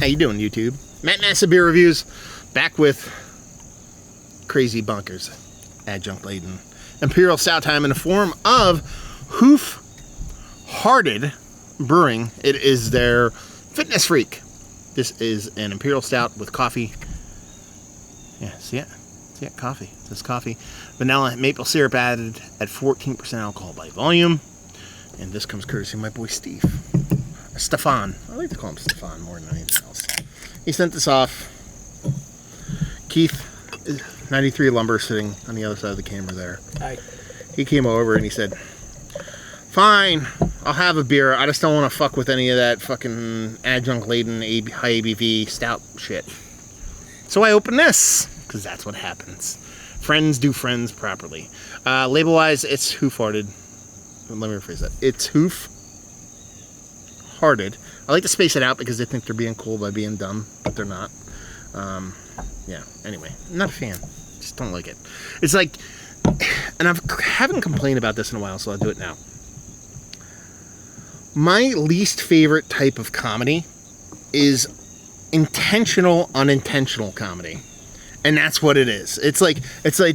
How you doing, YouTube? Matt Massa Beer Reviews, back with crazy bonkers, adjunct-laden Imperial Stout time in the form of Hoof Hearted Brewing. It is their Fitness Freak. This is an Imperial Stout with coffee. Yeah, see it? See it? Coffee. This coffee. Vanilla, maple syrup added at 14% alcohol by volume. And this comes courtesy of my boy Steve. Stefan. I like to call him Stefan more than anything else. He sent this off. Keith, 93 Lumber, sitting on the other side of the camera there. Hi. He came over and he said, fine, I'll have a beer. I just don't want to fuck with any of that fucking adjunct-laden high ABV stout shit. So I opened this, because that's what happens. Friends do friends properly. Label-wise, it's Hoof-hearted. Let me rephrase that. It's Hoof-hearted. I like to space it out because they think they're being cool by being dumb, but they're not. Yeah, anyway, I'm not a fan. Just don't like it. It's like, and I haven't complained about this in a while, so I'll do it now. My least favorite type of comedy is intentional, unintentional comedy. And that's what it is. It's like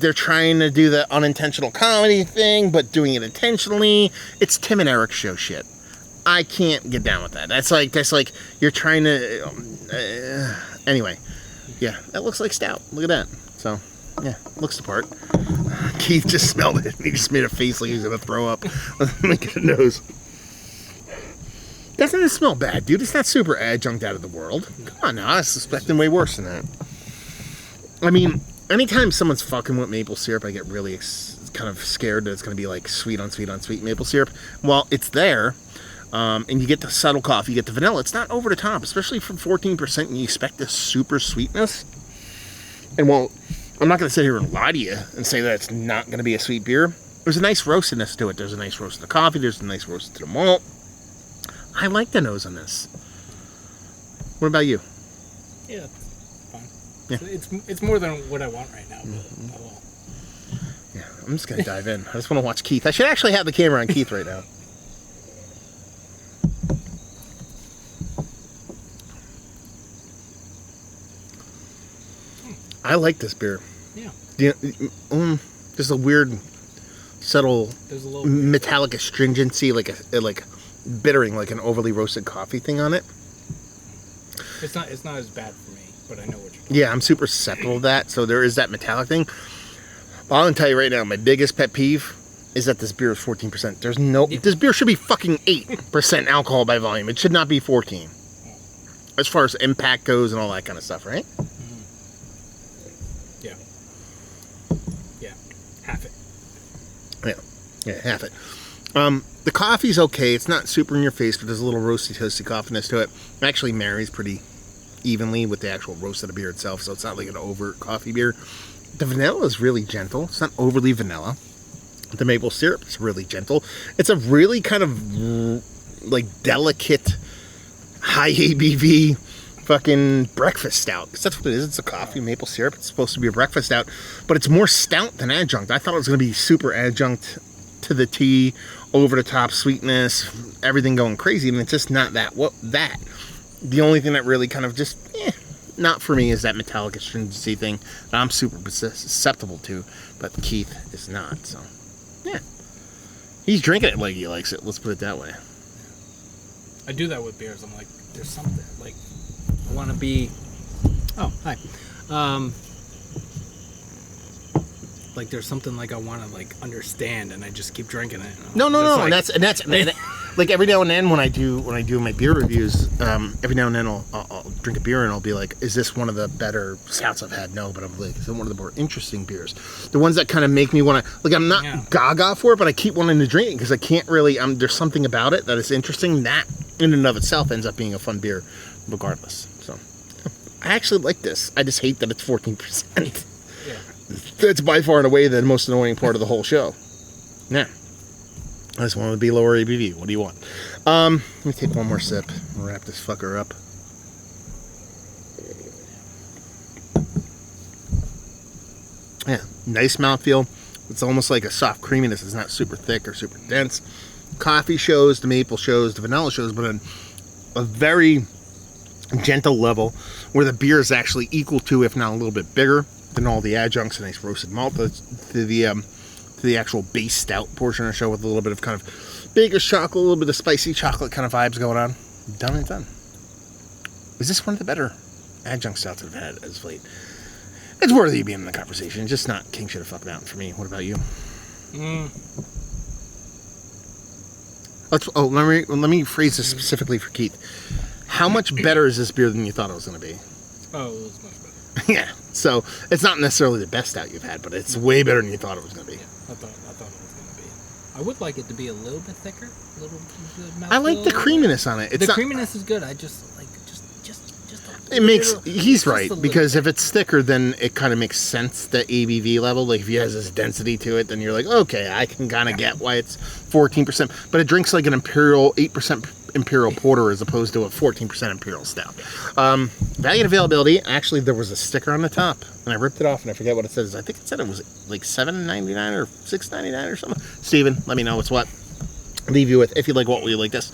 they're trying to do the unintentional comedy thing, but doing it intentionally. It's Tim and Eric show shit. I can't get down with that. That's like you're trying to. Anyway, yeah, that looks like stout. Look at that. So, yeah, looks the part. Keith just smelled it. He just made a face like he's gonna throw up. Let me get a nose. Doesn't it smell bad, dude? It's not super adjunct out of the world. Come on now, I was suspecting way worse than that. I mean, anytime someone's fucking with maple syrup, I get really kind of scared that it's going to be like sweet on sweet on sweet maple syrup. Well, it's there, and you get the subtle coffee, you get the vanilla. It's not over the top, especially from 14%, and you expect this super sweetness. And well, I'm not going to sit here and lie to you and say that it's not going to be a sweet beer. There's a nice roastedness to it. There's a nice roast to the coffee. There's a nice roast to the malt. I like the nose on this. What about you? Yeah, it's fine. Yeah. It's more than what I want right now. But oh well. Yeah, I'm just gonna dive in. I just want to watch Keith. I should actually have the camera on Keith right now. I like this beer. Yeah. There's a weird, subtle, There's a little metallic astringency, like bittering, like an overly roasted coffee thing on it. It's not as bad for me, but I know what you're talking Yeah, I'm super susceptible to that, so there is that metallic thing. But I'll tell you right now, my biggest pet peeve is that this beer is 14%. There's no... Yeah. This beer should be fucking 8% alcohol by volume. It should not be 14. As far as impact goes and all that kind of stuff, right? Mm-hmm. Yeah. Half it. Yeah, half it. The coffee's okay. It's not super in your face, but there's a little roasty, toasty coffiness to it. It actually marries pretty evenly with the actual roast of the beer itself, so it's not like an overt coffee beer. The vanilla is really gentle. It's not overly vanilla. The maple syrup is really gentle. It's a really kind of like delicate, high ABV fucking breakfast stout. Because that's what it is. It's a coffee, maple syrup. It's supposed to be a breakfast stout, but it's more stout than adjunct. I thought it was going to be super adjunct to the tea, over the top sweetness, everything going crazy, and it's just not that. The only thing that really kind of just not for me is that metallic astringency thing that I'm super susceptible to, but Keith is not. So yeah, he's drinking it like he likes it. Let's put it that way. I do that with beers. I'm like, there's something like I want to be. Oh, hi. Like there's something like I want to like understand, and I just keep drinking it. No. Like, and that's like every now and then when I do my beer reviews, every now and then I'll drink a beer and I'll be like, is this one of the better stouts I've had? No, but I'm like, is it one of the more interesting beers? The ones that kind of make me want to, like, I'm not gaga for it, but I keep wanting to drink it because I can't really. There's something about it that is interesting. That in and of itself ends up being a fun beer, regardless. So I actually like this. I just hate that it's 14%. Yeah. That's by far and away the most annoying part of the whole show. Yeah. I just want to be lower ABV. What do you want? Let me take one more sip and wrap this fucker up. Yeah, nice mouthfeel. It's almost like a soft creaminess. It's not super thick or super dense. Coffee shows, the maple shows, the vanilla shows, but a very gentle level where the beer is actually equal to, if not a little bit bigger than all the adjuncts, a nice roasted malt to the actual base stout portion of the show with a little bit of kind of baker's chocolate, a little bit of spicy chocolate kind of vibes going on. Done and done. Is this one of the better adjunct stouts I've had as of late? It's worthy of being in the conversation, just not King Shit a Fuck Mountain for me. What about you? Let me phrase this specifically for Keith. How much better is this beer than you thought it was going to be? Oh, it was much better. Yeah, so it's not necessarily the best stout you've had, but it's way better than you thought it was going to be. I thought it was going to be. I would like it to be a little bit thicker, a little. I like the creaminess on it. The creaminess is good. I just like just a it makes. little, He's right because bit. if it's thicker, then it kind of makes sense. The ABV level, like if it has this density to it, then you're like, okay, I can kind of get why it's 14%. But it drinks like an Imperial 8% Imperial Porter as opposed to a 14% Imperial Stout. Value and availability. Actually, there was a sticker on the top, and I ripped it off, and I forget what it says. I think it said it was like $7.99 or $6.99 or something. Steven, let me know what's what. Leave you with if you like what will you like this.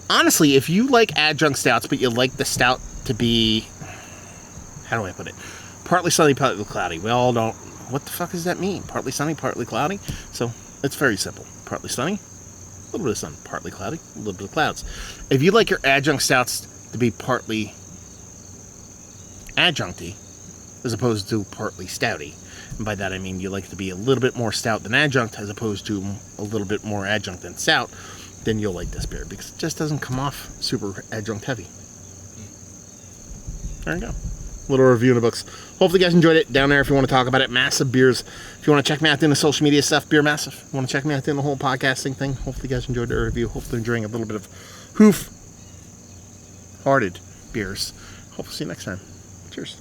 Honestly, if you like adjunct stouts, but you like the stout to be, how do I put it? Partly sunny, partly cloudy. We all don't. What the fuck does that mean? Partly sunny, partly cloudy. So it's very simple. Partly sunny. A little bit of sun, partly cloudy, a little bit of clouds. If you like your adjunct stouts to be partly adjuncty, as opposed to partly stouty, and by that I mean you like to be a little bit more stout than adjunct, as opposed to a little bit more adjunct than stout, then you'll like this beer, because it just doesn't come off super adjunct heavy. There you go. Little review in the books. Hopefully you guys enjoyed it. Down there if you want to talk about it. Massive Beers. If you want to check me out doing the social media stuff, Beer Massive. If you want to check me out doing the whole podcasting thing. Hopefully you guys enjoyed the review. Hopefully enjoying a little bit of Hoof hearted beers. Hopefully see you next time. Cheers.